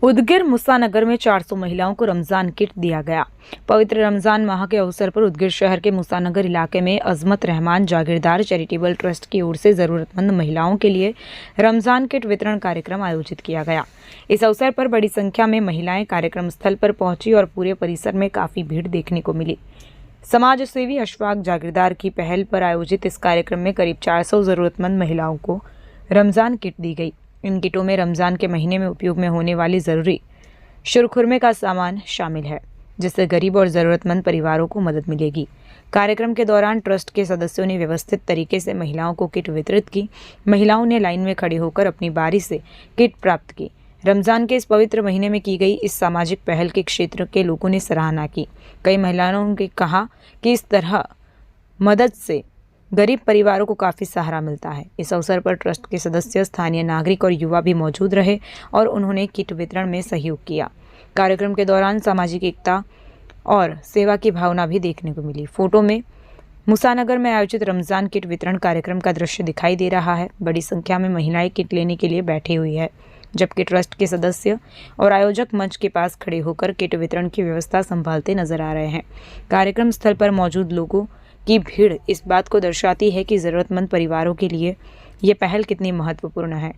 उदगिर मुसानगर में 400 महिलाओं को रमजान किट दिया गया। पवित्र रमजान माह के अवसर पर उदगिर शहर के मुसानगर इलाके में अजमत रहमान जागीरदार चैरिटेबल ट्रस्ट की ओर से जरूरतमंद महिलाओं के लिए रमजान किट वितरण कार्यक्रम आयोजित किया गया। इस अवसर पर बड़ी संख्या में महिलाएं कार्यक्रम स्थल पर पहुंची और पूरे परिसर में काफी भीड़ देखने को मिली। समाज सेवी अशफाक जागीरदार की पहल पर आयोजित इस कार्यक्रम में करीब 400 जरूरतमंद महिलाओं को रमजान किट दी गई। इन किटों में रमजान के महीने में उपयोग में होने वाली जरूरी शुरखुरमे का सामान शामिल है, जिससे गरीब और ज़रूरतमंद परिवारों को मदद मिलेगी। कार्यक्रम के दौरान ट्रस्ट के सदस्यों ने व्यवस्थित तरीके से महिलाओं को किट वितरित की। महिलाओं ने लाइन में खड़े होकर अपनी बारी से किट प्राप्त की। रमजान के इस पवित्र महीने में की गई इस सामाजिक पहल के क्षेत्र के लोगों ने सराहना की। कई महिलाओं ने कहा कि इस तरह मदद से गरीब परिवारों को काफ़ी सहारा मिलता है। इस अवसर पर ट्रस्ट के सदस्य, स्थानीय नागरिक और युवा भी मौजूद रहे और उन्होंने किट वितरण में सहयोग किया। कार्यक्रम के दौरान सामाजिक एकता और सेवा की भावना भी देखने को मिली। फोटो में मुसानगर में आयोजित रमजान किट वितरण कार्यक्रम का दृश्य दिखाई दे रहा है। बड़ी संख्या में महिलाएं किट लेने के लिए बैठी हुई है, जबकि ट्रस्ट के सदस्य और आयोजक मंच के पास खड़े होकर किट वितरण की व्यवस्था संभालते नजर आ रहे हैं। कार्यक्रम स्थल पर मौजूद लोगों की भीड़ इस बात को दर्शाती है कि ज़रूरतमंद परिवारों के लिए ये पहल कितनी महत्वपूर्ण है।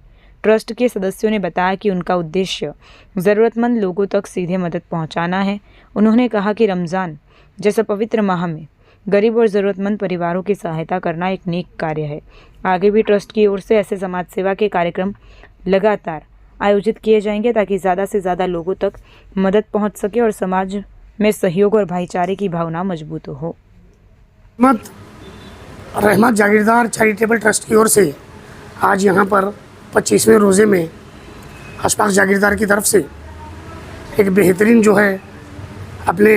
ट्रस्ट के सदस्यों ने बताया कि उनका उद्देश्य ज़रूरतमंद लोगों तक सीधे मदद पहुंचाना है। उन्होंने कहा कि रमज़ान जैसे पवित्र माह में गरीब और ज़रूरतमंद परिवारों की सहायता करना एक नेक कार्य है। आगे भी ट्रस्ट की ओर से ऐसे समाज सेवा के कार्यक्रम लगातार आयोजित किए जाएंगे ताकि ज़्यादा से ज़्यादा लोगों तक मदद पहुँच सके और समाज में सहयोग और भाईचारे की भावना मजबूत हो। अजमत रहमान जागीरदार चैरिटेबल ट्रस्ट की ओर से आज यहाँ पर 25वें रोज़े में अशफाक जागीरदार की तरफ से एक बेहतरीन जो है अपने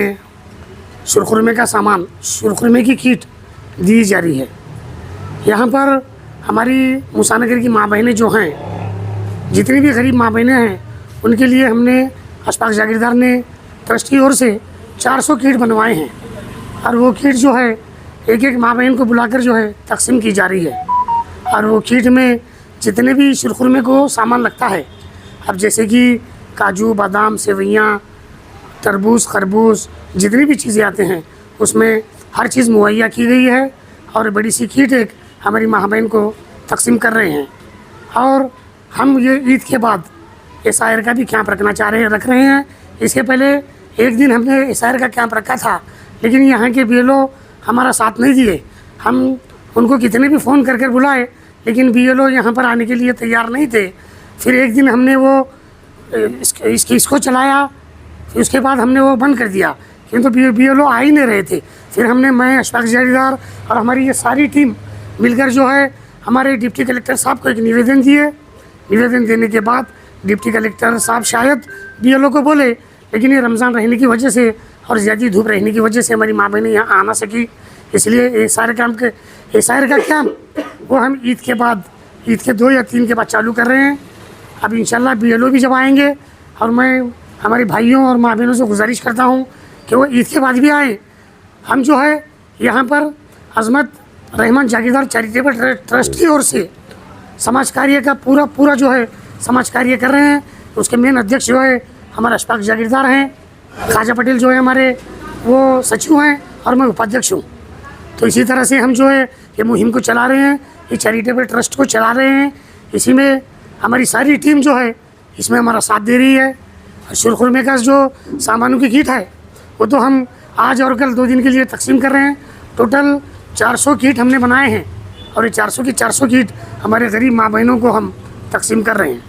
शुरखुरमे का सामान, शुरखुरमे की किट दी जा रही है। यहाँ पर हमारी मुसानगर की माँ बहनें जो हैं, जितनी भी गरीब माँ बहनें हैं, उनके लिए हमने अशफाक जागीरदार ने ट्रस्ट की ओर से 400 किट बनवाए हैं और वो किट जो है एक एक माँ बहन को बुलाकर जो है तकसीम की जा रही है। और वो किट में जितने भी शुरखुरमे को सामान लगता है, अब जैसे कि काजू, बादाम, सेवइयाँ, तरबूज, खरबूज, जितनी भी चीज़ें आते हैं उसमें हर चीज़ मुहैया की गई है और बड़ी सी किट एक हमारी माँ बहन को तकसीम कर रहे हैं। और हम ये ईद के बाद एसआईआर का भी कैंप रख रहे हैं। इसके पहले एक दिन हमने एसआईआर का कैंप रखा था, लेकिन यहाँ के बीएलओ हमारा साथ नहीं दिए। हम उनको कितने भी फ़ोन कर बुलाए, लेकिन बीएलओ यहाँ पर आने के लिए तैयार नहीं थे। फिर एक दिन हमने वो इसको चलाया, फिर उसके बाद हमने वो बंद कर दिया, क्योंकि तो बीएलओ आ ही नहीं रहे थे। फिर मैं अशफाक जागीरदार और हमारी ये सारी टीम मिलकर जो है हमारे डिप्टी कलेक्टर साहब को एक निवेदन दिए। निवेदन देने के बाद डिप्टी कलेक्टर साहब शायद बीएलओ को बोले, लेकिन ये रमज़ान रहने की वजह से और ज़्यादा धूप रहने की वजह से हमारी माँ बहनें यहाँ आ ना सकी। इसलिए एसआईआर का कैंप वो हम ईद के 2 या 3 के बाद चालू कर रहे हैं। अब इंशाल्लाह बीएलओ भी जब आएंगे, और मैं हमारे भाइयों और माँ बहनों से गुजारिश करता हूँ कि वो ईद के बाद भी आए। हम जो है यहाँ पर अजमत रहमान जागीरदार चैरिटेबल ट्रस्ट की ओर से समाज कार्य का पूरा जो है समाज कार्य कर रहे हैं। उसके मेन अध्यक्ष जो है हमारे अशफाक जागीरदार हैं। ख्वाजा पटेल जो है हमारे वो सचिव हैं और मैं उपाध्यक्ष हूँ। तो इसी तरह से हम जो है ये मुहिम को चला रहे हैं, ये चैरिटेबल ट्रस्ट को चला रहे हैं। इसी में हमारी सारी टीम जो है इसमें हमारा साथ दे रही है। शुरखुरमे का जो सामानों की किट है वो तो हम आज और कल 2 दिन के लिए तकसीम कर रहे हैं। टोटल 400 किट हमने बनाए हैं और ये 400 की 400 किट हमारे गरीब माँ बहनों को हम तकसीम कर रहे हैं।